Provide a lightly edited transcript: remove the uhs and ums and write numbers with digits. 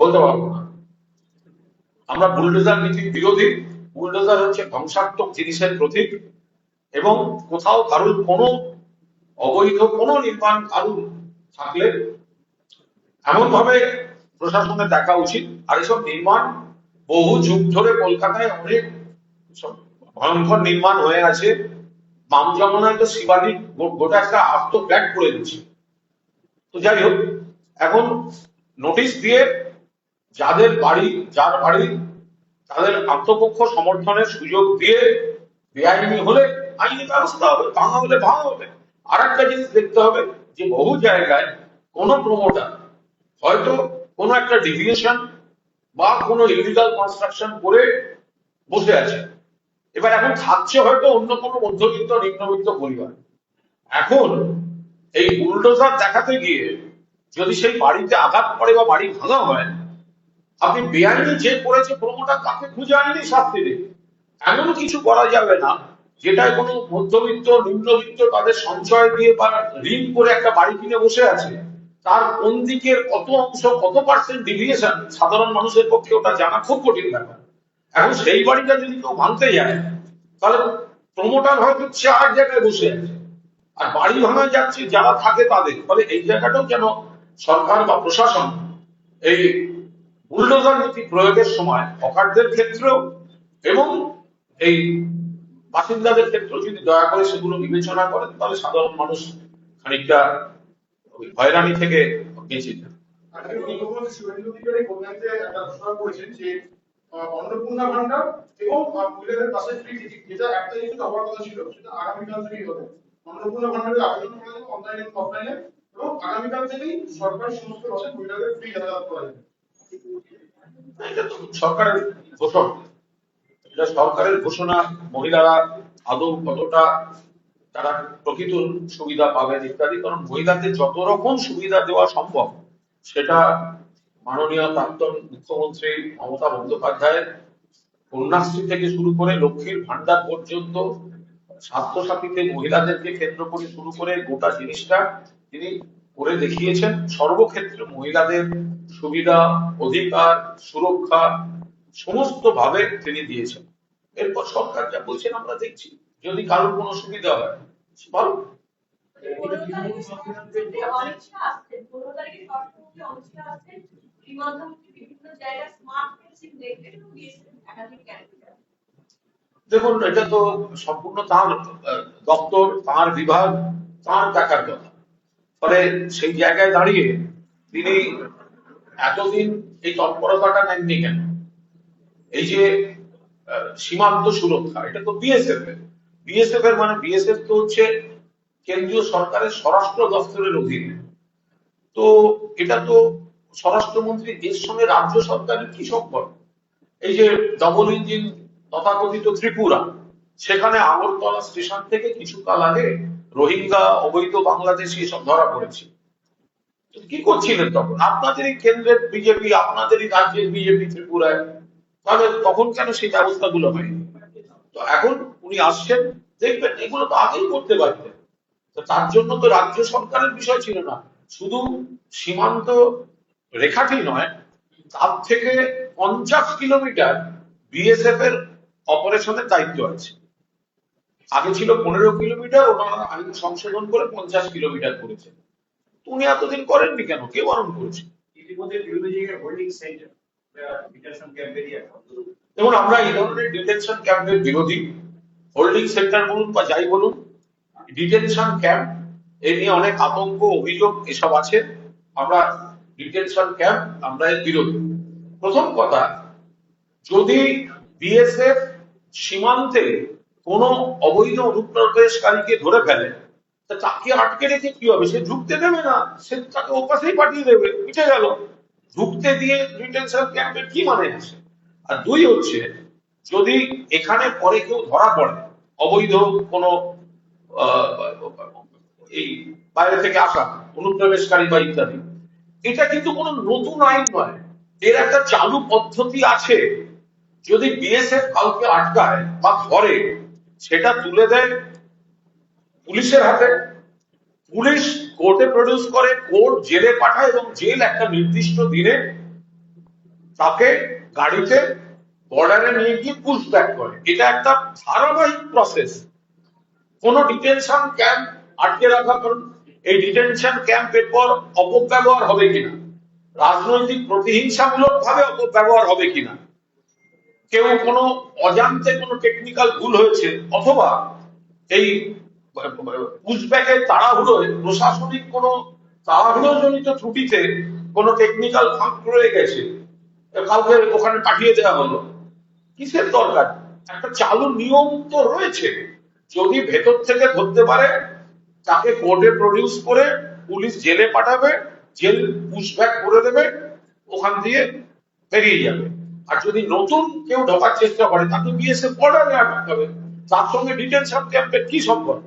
বলতে পারবো না। আমরা বুলডোজার নীতির বিরোধী। বুলডোজার হচ্ছে ধ্বংসাত্মক জিনিসের প্রতীক, এবং কোথাও কারুর কোনো অবৈধ কোনো নির্মাণ কারু থাকলে এমন ভাবে প্রশাসনের দেখা উচিত। আর এসব নির্মাণ বহু যুগ ধরে কলকাতায় অনেক ভয়ঙ্কর নির্মাণ হয়ে আছে। বাম জমানায় তো শিবালিক গোটা একটা আস্ত ফ্ল্যাট করে দিচ্ছে। তো যাই হোক, এখন নোটিশ দিয়ে যার বাড়ি তাদের আত্মপক্ষ সমর্থনের সুযোগ দিয়ে বেআইনি হলে আইনি ব্যবস্থা হবে, ভাঙা হলে ভাঙা হবে। আর একটা জিনিস দেখতে হবে যে বহু জায়গায় কোনো প্রমোটার হয়তো কোনো একটা ডিভিয়েশন বা কোনো ইলিগাল কনস্ট্রাকশন করে বসে আছে, এবার এখন থাকছে হয়তো অন্য কোনো মধ্যবিত্ত নিম্নবিত্ত পরিবার। এখন এই বুলডোজার দেখাতে গিয়ে যদি সেই বাড়িতে আঘাত পড়ে বা বাড়ি ভাঙা হয়, আপনি বেআইনি যে করেছে প্রমোটার তাকে খুঁজে আনলেই শাস্তি দেবে। এমন কিছু করা যাবে না যেটায় কোনো মধ্যবিত্ত নিম্নবিত্ত তাদের সঞ্চয় দিয়ে বা ঋণ করে একটা বাড়ি কিনে বসে আছে, তার কোন দিকের কত অংশ কত পার্সেন্ট ডিভিয়েশন সাধারণ মানুষের পক্ষে ওটা জানা খুব কঠিন ব্যাপার। এখন সেই বাড়িটা যদি কেউ ভাঙতে যায়, তাহলে প্রমোটার হয়তো 4 জায়গায় বসে আছে, আর বাড়ি ভাঙা যাচ্ছে যারা থাকে তাদের। ফলে এই জায়গাটাও যেন সরকার বা প্রশাসন এই বুলডোজার নীতি প্রয়োগের সময় হকারদের ক্ষেত্রেও এবং এই বাসিন্দাদের ক্ষেত্রেও যদি দয়া করে সেগুলো বিবেচনা করেন, তাহলে সাধারণ মানুষ খানিকটা হয়রানি থেকে বেঁচে যায়। মুখ্যমন্ত্রী শুভেন্দু অধিকারী কল্যাণে একটা ঘোষণা করেছেন যে অন্নপূর্ণা ভান্ডার এবং মহিলাদের পাশে ফ্রি টিকিট, যেটা একটা জিনিস হওয়ার কথা ছিল, সেটা আগামীকাল থেকেই হবে। অন্নপূর্ণা ভান্ডারে আবেদন করা যাবে অনলাইনে এবং অফলাইনে, এবং আগামীকাল থেকেই সরকার সমস্ত বাসে মহিলাদের ফ্রি যাতায়াত করা যাবে। এটা তো সরকারের ঘোষণা, এটা সরকারের ঘোষণা। মহিলারা আদৌ কতটা তারা প্রকৃত সুবিধা পাবেন ইত্যাদি, কারণ মহিলাদের যত রকম সুবিধা দেওয়া সম্ভব সেটা মাননীয় প্রাক্তন মুখ্যমন্ত্রী মমতা বন্দ্যোপাধ্যায়ের কন্যাশ্রী থেকে শুরু করে লক্ষ্মীর ভান্ডার পর্যন্ত, স্বাস্থ্যসাথীতে মহিলাদেরকে কেন্দ্র করে শুরু করে গোটা জিনিসটা তিনি করে দেখিয়েছেন। সর্বক্ষেত্রে মহিলাদের সুবিধা, অধিকার, সুরক্ষা সমস্ত ভাবে তিনি দিয়েছেন। এরপর সরকার যা বলছেন আমরা দেখছি, যদি কারোর কোনো সুবিধা হয় ভালো। দেখুন, এটা তো সম্পূর্ণ তার দপ্তর, তার বিভাগ, তার দেখার কথা। ফলে সেই জায়গায় দাঁড়িয়ে তিনি এতদিন এই তৎপরতাটা নেননি কেন? এই যে সীমান্ত সুরক্ষা, এটা তো বিএসএফ এর। বিএসএফ এর মানে বিএসএফ তো হচ্ছে কেন্দ্রীয় সরকারের স্বরাষ্ট্র দপ্তরের অধীনে। তো এটা তো স্বরাষ্ট্রমন্ত্রী, এর সঙ্গে রাজ্য সরকারের কি সম্পর্ক? এই যে ডবল ইঞ্জিন তথাকথিত ত্রিপুরা, সেখানে আগরতলা স্টেশন থেকে কিছু কাল আগে রোহিঙ্গা অবৈধ বাংলাদেশি সব ধরা পড়েছে। কি করছিলেন তখন? আপনাদেরই কেন্দ্রের বিজেপি, আপনাদেরই রাজ্যের বিজেপি ত্রিপুরায়। তাহলে তখন কেন সেই ব্যবস্থাগুলো হয়নি? তো এখন উনি আসছেন, দেখবেন এগুলো তো আগেই করতে পারতেন। তো তার জন্য তো রাজ্য সরকারের বিষয় ছিল না। শুধু সীমান্ত রেখাটি নয়, তার থেকে 50 কিলোমিটার বিএসএফ এর অপারেশনের দায়িত্ব আছে। আগে ছিল 15 কিলোমিটার, ওনারা আইন সংশোধন করে 50 কিলোমিটার করেছে। উনি এতদিন করেননি কেন? কে বারণ করেছে? দেখুন, আমরা এই ধরনের ডিটেনশন ক্যাম্পের বিরোধী। হোল্ডিং সেন্টার বলুন বা যাই বলুন, ডিটেনশন ক্যাম্প এ নিয়ে অনেক আতঙ্ক অভিযোগ এসব আছে। আমরা ডিটেনশন ক্যাম্প আমরা এর বিরোধী। প্রথম কথা, যদি বিএসএফ সীমান্তে কোন অবৈধ অনুপ্রবেশকারীকে ধরে ফেলে, তাকে আটকে রেখে কি হবে? সে ঢুকতে দেবে না, সে তাকে ওপাশেই পাঠিয়ে দেবে, মিটে গেল। ঢুকতে দিয়ে ডিটেনশন ক্যাম্পের কি মানে আছে? আর দুই হচ্ছে, যদি এখানে পরে কেউ ধরা পড়ে অবৈধ কোনো এই বাইরে থেকে আসা অনুপ্রবেশকারী বা ইত্যাদি, এটা কিন্তু কোনো নতুন আইন নয়, এর একটা চালু পদ্ধতি আছে। যদি বিএসএফ কাউকে আটকায় বা ধরে, সেটা তুলে দেয় পুলিশের হাতে, পুলিশ কোর্টে প্রডিউস করে, কোর্ট জেলে পাঠায় এবং জেল একটা নির্দিষ্ট দিনে তাকে গাড়িতে বর্ডারে নিয়ে গিয়ে পুশব্যাক করে। এটা একটা ধারাবাহিক প্রসেস। কোন ডিটেনশন ক্যাম্প আটকে রাখা, কারণ এই ডিটেনশন ক্যাম্পের পর অপব্যবহার হবে কিনা, রাজনৈতিক প্রতিহিংসামূলক ভাবে অপব্যবহার হবে কিনা, কেউ কোনো অজান্তে কোনো টেকনিক্যাল ভুল হয়েছে, অথবা এই পুশব্যাকের তাড়াহুড়োয় প্রশাসনিক কোনো তাড়াহুড়োজনিত ত্রুটিতে কোনো টেকনিক্যাল ফাঁক রয়ে গেছে, কাউকে ওখানে পাঠিয়ে দেওয়া হলো, কিসের দরকার? একটা চালু নিয়ম তো রয়েছে। যদি ভেতর থেকে ধরতে পারে, তাকে কোর্টে প্রডিউস করে পুলিশ জেলে পাঠাবে, জেল পুশব্যাক করে দেবে, ওখান দিয়ে বেরিয়ে যাবে। আর যদি নতুন কেউ ঢোকার চেষ্টা করে, তাকে বিএসএফ বর্ডারে আটকাবে। তার সঙ্গে ডিটেনশন ক্যাম্পের কি সম্পর্ক?